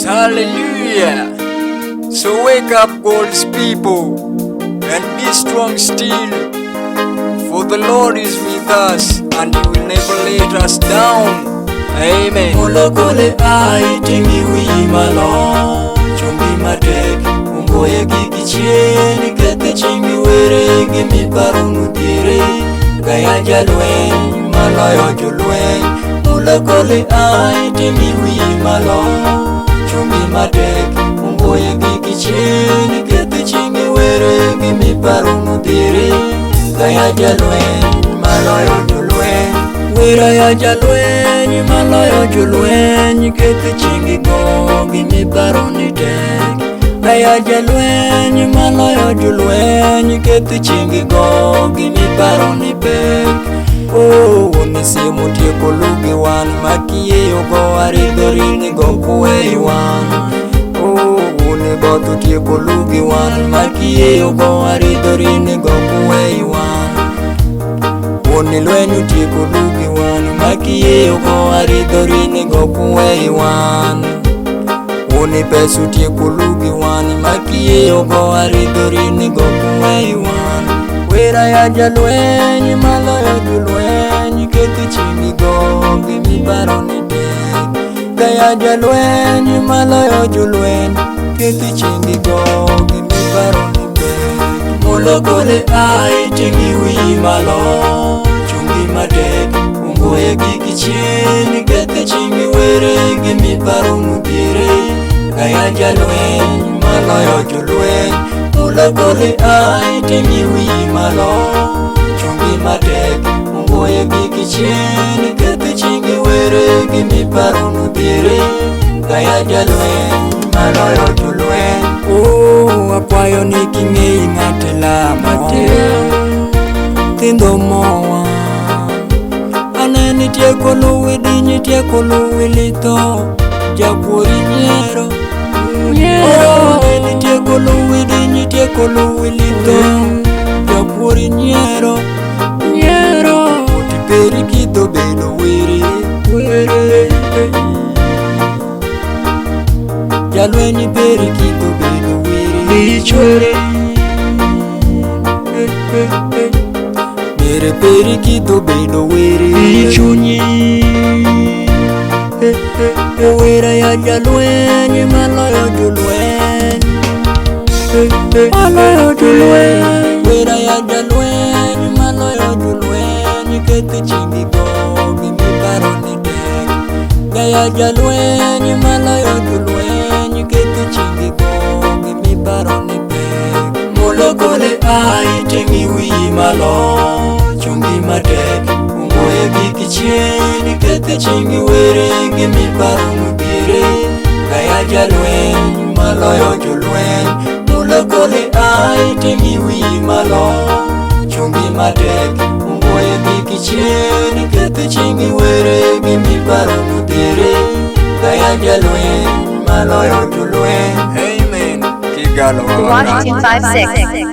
Hallelujah. So wake up, God's people, and be strong still, for the Lord is with us, and He will never let us down. Amen. Mulokole ai timi wi malo, chumbi matek, ungoye gigi chieni, kete chimi were gimi parunu tire, gaya jalwen, maloyo julwen. Mulokole ai timi wi malo, chumbi matek, ungoye gigi chieni, kete chimi were gimi parunu tire, gaya jalwen, maloyo julwen. Wira ya jalwen, maloyo julwen, kete chingi go gimi paruni tek. Gaya jalwen, maloyo julwen, kete chingi go gimi paruni pek. Oh, unisimu tieko lugi wan, makie yogo aridorini go kuwe wan. Oh, unibotu tieko lugi wan, makie yogo aridorini go kuwe wan. Oni lwenyu tieko lugi wan, makie yogo aridorini go kuwe wan. Oni pesu tieko lugi wan, makie yogo aridorini go kuwe wan. Wira ya jalwen, maloyo julwen, kete chimi go gimi paroni tek. Gaya jalwen, maloyo julwen, kete chimi go gimi paroni tek. Mulokole ai timi wi malo, chumbi matek, ungoye gigi chieni, kete chimi were gimi parunu tire. Gaya jalwen, maloyo julwen. Mulokole ai timi wi malo, chumbi matek, ungoye gigi chieni, kete chimi were gimi parunu tire. Gaya jalwen, maloyo julwen. Oh, akwayo niking'ei ng'ate lamo Tindo mowa Aneni tieko luwi dinyi tieko luwi lito Japuori nyiero Aneni tieko luwi dinyi tieko luwi lito Japuori nyiero Oti peri kito bedo wiri Jalweni peri kito bedo wiri Ichwere Mere peri kito bedo wiri Ichunyi Wira ya jalweni maloyo julwen Maloyo julwen Wira ya jalweni maloyo julwen Kete chingi go gimi paroni tek. Gaya jalweni maloyo julwen, kete chingi go gimi paroni pek. Mulokole ai timi wi malo, chumbi matek, ungoye gigi chieni, kete chingi were gimi paronu tire. Gaya jalweni maloyo julwen, mulokole ai timi wi malo, chumbi matek, ungoye gigi chieni, kete chingi were gimi paronu tire. Gaya jalwen maloyo julwen. Amen. Kigalo Washington 56.